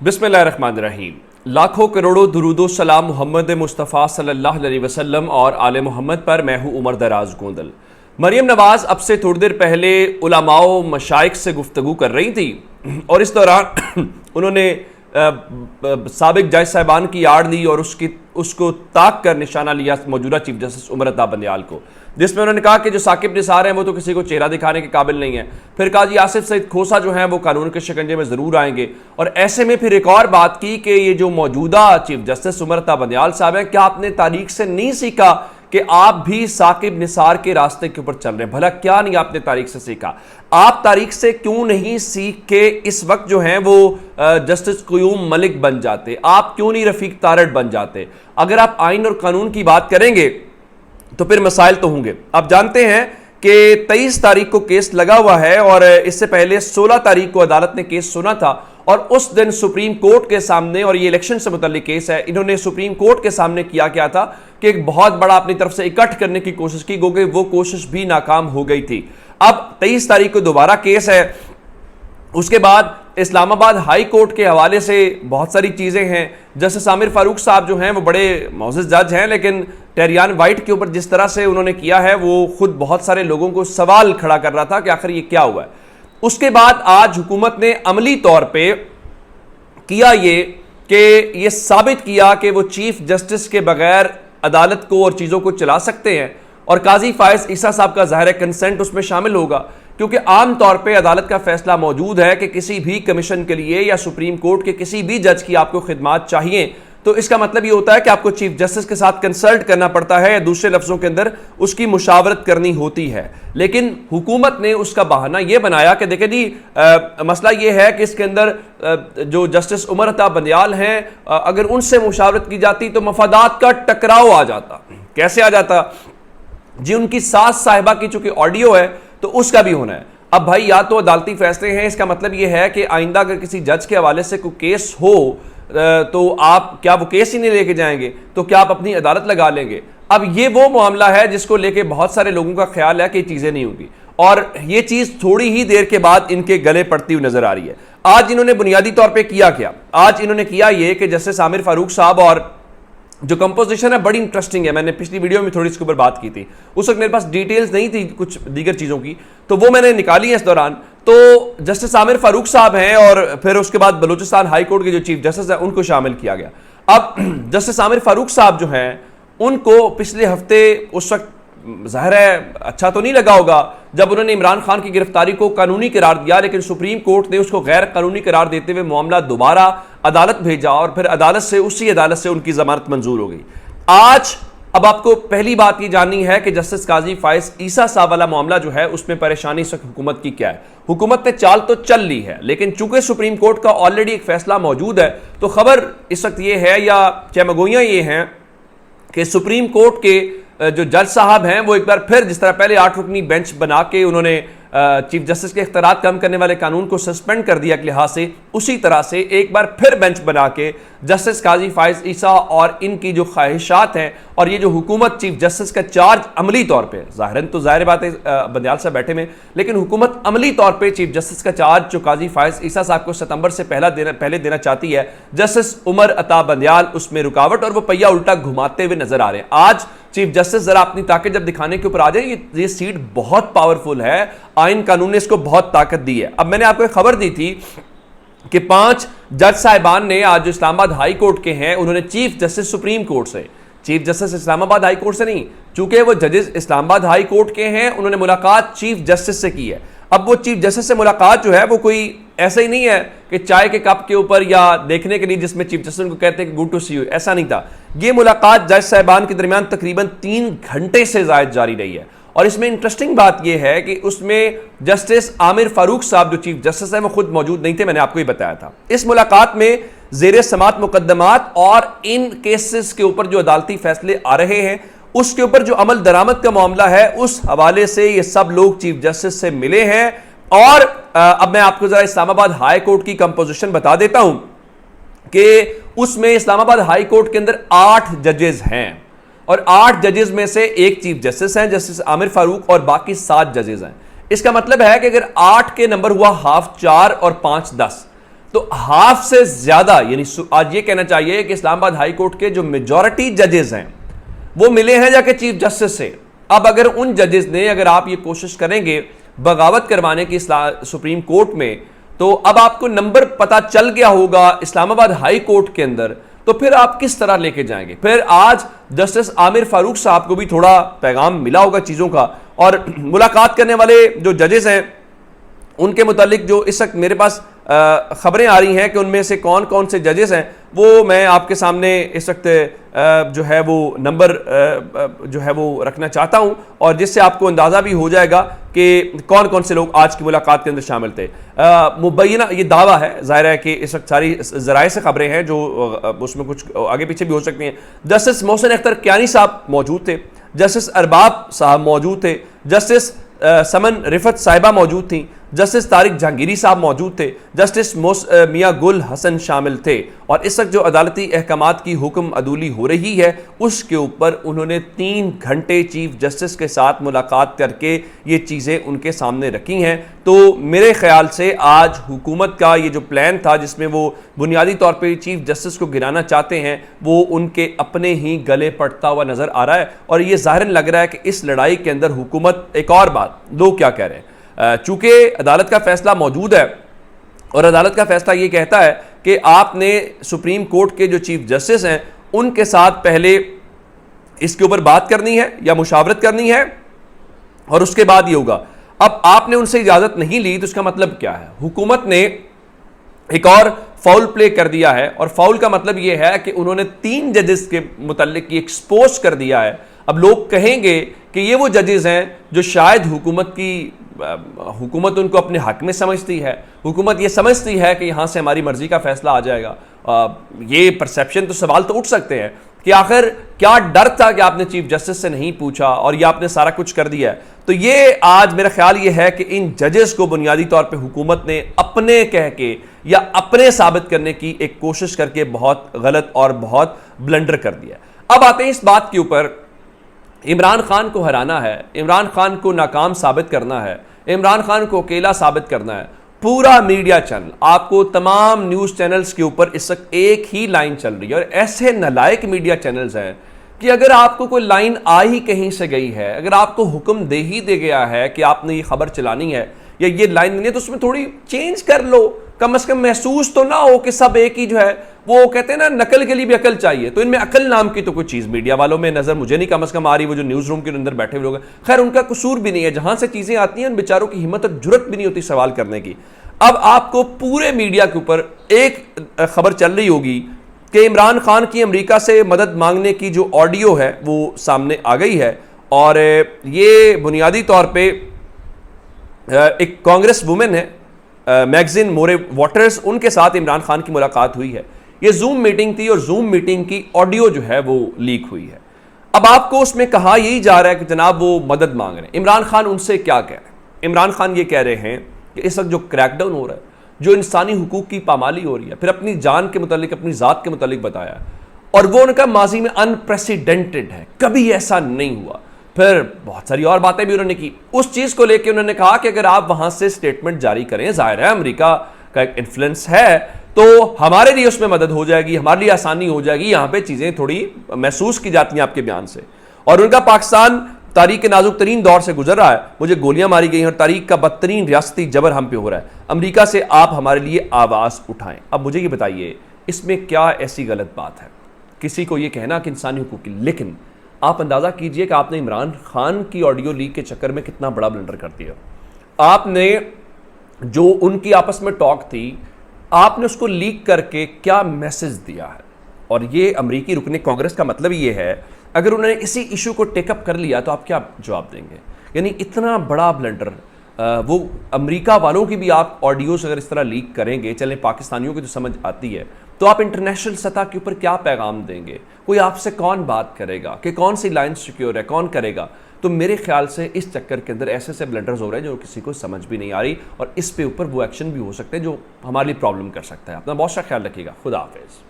बिस्मिल्लाहिर्रहमानिर्रहीम। लाखों करोड़ों दुरूदो सलाम मोहम्मद मुस्तफ़ा सल्लल्लाहु अलैहि वसल्लम और आले मोहम्मद पर। मैं हूँ उमर दराज गोंदल। मरियम नवाज अब से थोड़ी देर पहले उलमाओ मशाइख से गुफ्तगू कर रही थी और इस दौरान उन्होंने साबिक जज साहिबान की आड़ ली और उसको ताक कर निशाना लिया मौजूदा चीफ जस्टिस उमर अता बंदियाल को, जिसमें उन्होंने कहा कि जो साकिब निसार हैं वो तो किसी को चेहरा दिखाने के काबिल नहीं है। फिर काजी आसिफ सईद खोसा जो हैं वो कानून के शिकंजे में ज़रूर आएंगे। और ऐसे में फिर एक और बात की कि ये जो मौजूदा चीफ जस्टिस उमर अता बंदियाल साहब हैं, क्या आपने तारीख से नहीं सीखा कि आप भी साकिब निसार के रास्ते के ऊपर चल रहे हैं? भला क्या नहीं आपने तारीख से सीखा? आप तारीख से क्यों नहीं सीख के इस वक्त जो हैं वो जस्टिस क़य्यूम मलिक बन जाते? आप क्यों नहीं रफीक तारड़ बन जाते? अगर आप आइन और कानून की बात करेंगे तो फिर मसाइल तो होंगे। आप जानते हैं कि 23 तारीख को केस लगा हुआ है और इससे पहले 16 तारीख को अदालत ने केस सुना था और उस दिन सुप्रीम कोर्ट के सामने, और ये इलेक्शन से मुतल्लिक केस है, इन्होंने सुप्रीम कोर्ट के सामने किया क्या था कि एक बहुत बड़ा अपनी तरफ से इकट्ठ करने की कोशिश की, क्योंकि वो कोशिश भी नाकाम हो गई थी। अब 23 तारीख को दोबारा केस है। उसके बाद इस्लामाबाद हाई कोर्ट के हवाले से बहुत सारी चीज़ें हैं। जस्टिस आमिर फारूक साहब जो हैं वो बड़े मोअज़्ज़ज़ जज हैं, लेकिन टेरियान वाइट के ऊपर जिस तरह से उन्होंने किया है वो खुद बहुत सारे लोगों को सवाल खड़ा कर रहा था कि आखिर ये क्या हुआ है। उसके बाद आज हुकूमत ने अमली तौर पे किया ये कि ये साबित किया कि वो चीफ जस्टिस के बगैर अदालत को और चीज़ों को चला सकते हैं और काजी फायज ईसा साहब का ज़ाहिर कंसेंट उसमें शामिल होगा, क्योंकि आम तौर पे अदालत का फैसला मौजूद है कि किसी भी कमीशन के लिए या सुप्रीम कोर्ट के किसी भी जज की आपको खिदमात चाहिए तो इसका मतलब ये होता है कि आपको चीफ जस्टिस के साथ कंसल्ट करना पड़ता है या दूसरे लफ्जों के अंदर उसकी मुशावरत करनी होती है। लेकिन हुकूमत ने उसका बहाना ये बनाया कि देखें जी, मसला ये है कि इसके अंदर जो जस्टिस उमर अता बंदियाल हैं, अगर उनसे मुशावरत की जाती तो मफादात का टकराव आ जाता। कैसे आ जाता जी? उनकी सास साहिबा की चूंकि ऑडियो है तो उसका भी होना है। अब भाई, या तो अदालती फैसले हैं, इसका मतलब यह है कि आइंदा अगर किसी जज के हवाले से कोई केस हो तो आप क्या वो केस ही नहीं लेके जाएंगे? तो क्या आप अपनी अदालत लगा लेंगे? अब ये वो मामला है जिसको लेके बहुत सारे लोगों का ख्याल है कि चीजें नहीं होंगी और ये चीज थोड़ी ही देर के बाद इनके गले पड़ती हुई नजर आ रही है। आज इन्होंने बुनियादी तौर पर किया क्या? आज इन्होंने किया ये कि जस्टिस आमिर फारूक साहब और जो कंपोजिशन है बड़ी इंटरेस्टिंग है। मैंने पिछली वीडियो में थोड़ी इसके ऊपर बात की थी, उस वक्त मेरे पास डिटेल्स नहीं थी कुछ दीगर चीज़ों की, तो वो मैंने निकाली है इस दौरान। तो जस्टिस आमिर फारूक साहब हैं और फिर उसके बाद बलूचिस्तान हाई कोर्ट के जो चीफ जस्टिस हैं उनको शामिल किया गया। अब जस्टिस आमिर फारूक साहब जो हैं उनको पिछले हफ्ते उस वक्त ज़ाहिर है अच्छा तो नहीं लगा होगा जब उन्होंने इमरान खान की गिरफ्तारी को कानूनी करार दिया, लेकिन सुप्रीम कोर्ट ने उसको गैर कानूनी करार देते हुए मामला दोबारा अदालत भेजा और फिर अदालत से, उसी अदालत से उनकी जमानत मंजूर हो गई। आज अब आपको पहली बात ये जाननी है कि जस्टिस काजी फायज ईसा साहब वाला मामला जो है उसमें परेशानी इस वक्त हुकूमत की क्या है। हुकूमत ने चाल तो चल ली है, लेकिन चूंकि सुप्रीम कोर्ट का ऑलरेडी एक फैसला मौजूद है तो खबर इस वक्त ये है या चमगोइयां ये हैं कि सुप्रीम कोर्ट के जो जज साहब हैं वो एक बार फिर, जिस तरह पहले 8 रुकनी बेंच बना के उन्होंने चीफ जस्टिस के इख्तियारात कम करने वाले कानून को सस्पेंड कर दिया के लिहाज से, उसी तरह से एक बार फिर बेंच बना के जस्टिस काजी फायज ईसा और इनकी जो ख्वाहिशात हैं और ये जो हुकूमत चीफ जस्टिस का चार्ज अमली तौर पे, ज़ाहिरन तो ज़ाहिर बात है बंदियाल साहब बैठे में, लेकिन हुकूमत अमली तौर पे चीफ जस्टिस का चार्ज जो काजी फायज ईसा साहब को सितंबर से पहले देना चाहती है, जस्टिस उमर अता बंदियाल उसमें रुकावट और वो पहिया उल्टा घुमाते हुए नजर आ रहे हैं। आज चीफ जस्टिस जरा अपनी ताकत जब दिखाने के ऊपर आ जाए, ये सीट बहुत पावरफुल है, आइन कानून ने इसको बहुत ताकत दी है। अब मैंने आपको एक खबर दी थी कि 5 जज साहिबान ने आज जो इस्लामाबाद हाई कोर्ट के हैं उन्होंने चीफ जस्टिस सुप्रीम कोर्ट से, chief justice Islamabad high court से नहीं, चूंकि वो जजेस इस्लामाबाद हाई कोर्ट के हैं, उन्होंने मुलाकात चीफ जस्टिस से की है। अब वो चीफ जस्टिस से मुलाकात जो है वो कोई ऐसा ही नहीं है कि चाय के कप के ऊपर या देखने के लिए जिसमें चीफ जस्टिस को कहते हैं कि गुड टू सी यू, ऐसा नहीं था। ये मुलाकात जज साहिबान के दरमियान तकरीबन 3 घंटे से ज्यादा जारी रही है और इसमें इंटरेस्टिंग बात यह है कि उसमें जस्टिस आमिर फारूक साहब जो चीफ जस्टिस है वो खुद मौजूद नहीं थे, मैंने आपको ही बताया था। इस मुलाकात में जेर समात मुकदमात और इन केसेस के ऊपर जो अदालती फैसले आ रहे हैं उसके ऊपर जो अमल दरामद का मामला है उस हवाले से ये सब लोग चीफ जस्टिस से मिले हैं। और अब मैं आपको जरा इस्लामाबाद हाई कोर्ट की कंपोजिशन बता देता हूं कि उसमें इस्लामाबाद हाई कोर्ट के अंदर 8 जजेस हैं और 8 जजेस में से एक चीफ जस्टिस हैं, जस्टिस आमिर फारूक, और बाकी 7 जजेस हैं। इसका मतलब है कि अगर 8 के नंबर हुआ हाफ 4 और 5 10, तो हाफ से ज्यादा, यानी आज ये कहना चाहिए कि इस्लामाबाद हाई कोर्ट के जो मेजॉरिटी जजेस हैं वो मिले हैं जाके चीफ जस्टिस से। अब अगर उन जजेस ने, अगर आप ये कोशिश करेंगे बगावत करवाने की सुप्रीम कोर्ट में, तो अब आपको नंबर पता चल गया होगा इस्लामाबाद हाई कोर्ट के अंदर, तो फिर आप किस तरह लेके जाएंगे। फिर आज जस्टिस आमिर फारूक साहब को भी थोड़ा पैगाम मिला होगा चीजों का, और मुलाकात करने वाले जो जजेस हैं उनके मुतालिक जो इस वक्त मेरे पास खबरें आ रही हैं कि उनमें से कौन कौन से जजेस हैं, वो मैं आपके सामने इस वक्त जो है वो नंबर जो है वो रखना चाहता हूं, और जिससे आपको अंदाज़ा भी हो जाएगा कि कौन कौन से लोग आज की मुलाकात के अंदर शामिल थे। मुबैना ये दावा है, जाहिर है कि इस वक्त सारी ज़राए से खबरें हैं जो उसमें कुछ आगे पीछे भी हो सकती हैं। जस्टिस मोहसिन अख्तर कियानी साहब मौजूद थे, जस्टिस अरबाब साहब मौजूद थे, जस्टिस समन रिफत साहिबा मौजूद थी, जस्टिस तारिक जहांगीरी साहब मौजूद थे, जस्टिस मियां गुल हसन शामिल थे। और इस वक्त जो अदालती अहकामात की हुक्म अदूली हो रही है उसके ऊपर उन्होंने 3 घंटे चीफ जस्टिस के साथ मुलाकात करके ये चीज़ें उनके सामने रखी हैं। तो मेरे ख्याल से आज हुकूमत का ये जो प्लान था जिसमें वो बुनियादी तौर पर चीफ जस्टिस को गिराना चाहते हैं, वो उनके अपने ही गले पड़ता हुआ नज़र आ रहा है। और ये ज़ाहिरन लग रहा है कि इस लड़ाई के अंदर हुकूमत, एक और बात लोग क्या कह रहे हैं, चूंकि अदालत का फैसला मौजूद है और अदालत का फैसला ये कहता है कि आपने सुप्रीम कोर्ट के जो चीफ जस्टिस हैं उनके साथ पहले इसके ऊपर बात करनी है या मुशावरत करनी है और उसके बाद ये होगा। अब आपने उनसे इजाजत नहीं ली तो इसका मतलब क्या है, हुकूमत ने एक और फाउल प्ले कर दिया है। और फाउल का मतलब यह है कि उन्होंने 3 जजेस के मुताल्लिक एक्सपोज कर दिया है। अब लोग कहेंगे कि ये वो जजेस हैं जो शायद हुकूमत उनको अपने हक में समझती है, हुकूमत ये समझती है कि यहाँ से हमारी मर्जी का फैसला आ जाएगा। ये परसेप्शन, तो सवाल तो उठ सकते हैं कि आखिर क्या डर था कि आपने चीफ जस्टिस से नहीं पूछा और ये आपने सारा कुछ कर दिया है। तो ये आज मेरा ख्याल ये है कि इन जजेस को बुनियादी तौर पे हुकूमत ने अपने कह के या अपने साबित करने की एक कोशिश करके बहुत गलत और बहुत ब्लंडर कर दिया। अब आते हैं इस बात के ऊपर, इमरान खान को हराना है, इमरान खान को नाकाम साबित करना है, इमरान खान को अकेला साबित करना है। पूरा मीडिया चैनल, आपको तमाम न्यूज़ चैनल्स के ऊपर इस वक्त एक ही लाइन चल रही है। और ऐसे नालायक मीडिया चैनल्स हैं कि अगर आपको कोई लाइन आ ही कहीं से गई है, अगर आपको हुक्म दे ही दे गया है कि आपने ये खबर चलानी है या ये लाइन नहीं है, तो उसमें थोड़ी चेंज कर लो। कम से कम महसूस तो ना हो कि सब एक ही जो है, वो कहते हैं ना नकल के लिए भी अकल चाहिए। तो इनमें अकल नाम की तो कोई चीज़ मीडिया वालों में नज़र मुझे नहीं कम से कम आ रही। वो जो न्यूज़ रूम के अंदर बैठे हुए लोग हैं, खैर उनका कसूर भी नहीं है, जहां से चीज़ें आती हैं उन बेचारों की हिम्मत और जुर्रत भी नहीं होती सवाल करने की। अब आपको पूरे मीडिया के ऊपर एक खबर चल रही होगी कि इमरान खान की अमेरिका से मदद मांगने की जो ऑडियो है वो सामने आ गई है। और ये बुनियादी तौर पे एक कांग्रेस वुमेन है, मैगजीन मोरे वाटर्स, उनके साथ इमरान खान की मुलाकात हुई है। ये जूम मीटिंग थी और जूम मीटिंग की ऑडियो जो है वो लीक हुई है। अब आपको उसमें कहा यही जा रहा है कि जनाब वो मदद मांग रहे हैं। इमरान खान उनसे क्या कह रहे हैं? इमरान खान ये कह रहे हैं कि इस वक्त जो क्रैकडाउन हो रहा है, जो इंसानी हुकूक की पामाली हो रही है, फिर अपनी जान के मुतालिक, अपनी ज़ात के मुतालिक बताया, और वो उनका माजी में अनप्रेसिडेंटेड है, कभी ऐसा नहीं हुआ। फिर बहुत सारी और बातें भी उन्होंने की। उस चीज़ को लेकर उन्होंने कहा कि अगर आप वहाँ से स्टेटमेंट जारी करें, जाहिर है अमेरिका का एक इन्फ्लुएंस है, तो हमारे लिए उसमें मदद हो जाएगी, हमारे लिए आसानी हो जाएगी, यहाँ पे चीज़ें थोड़ी महसूस की जाती हैं आपके बयान से। और उनका पाकिस्तान तारीख के नाजुक तरीन दौर से गुजर रहा है, मुझे गोलियां मारी गई हैं और तारीख का बदतरीन रियासती जबर हम पे हो रहा है, अमेरिका से आप हमारे लिए आवाज़ उठाएं। अब मुझे ये बताइए इसमें क्या ऐसी गलत बात है किसी को ये कहना कि इंसानी हुकूक की, लेकिन आप अंदाज़ा कीजिए कि आपने इमरान खान की ऑडियो लीक के चक्कर में कितना बड़ा ब्लंडर कर दिया। आपने जो उनकी आपस में टॉक थी, आपने उसको लीक करके क्या मैसेज दिया है। और ये अमरीकी रुकने कांग्रेस का मतलब ये है, अगर उन्होंने इसी इशू को टेकअप कर लिया तो आप क्या जवाब देंगे? यानी इतना बड़ा ब्लंडर, वो अमेरिका वालों की भी आप ऑडियोज अगर इस तरह लीक करेंगे, चले पाकिस्तानियों की तो समझ आती है, तो आप इंटरनेशनल सतह के ऊपर क्या पैगाम देंगे? कोई आपसे कौन बात करेगा कि कौन सी लाइन सिक्योर है, कौन करेगा? तो मेरे ख्याल से इस चक्कर के अंदर ऐसे ऐसे ब्लंडर्स हो रहे हैं जो किसी को समझ भी नहीं आ रही, और इस पे ऊपर वो एक्शन भी हो सकते हैं जो हमारे लिए प्रॉब्लम कर सकता है। अपना बहुत सा ख्याल रखिएगा। खुदा हाफिज़।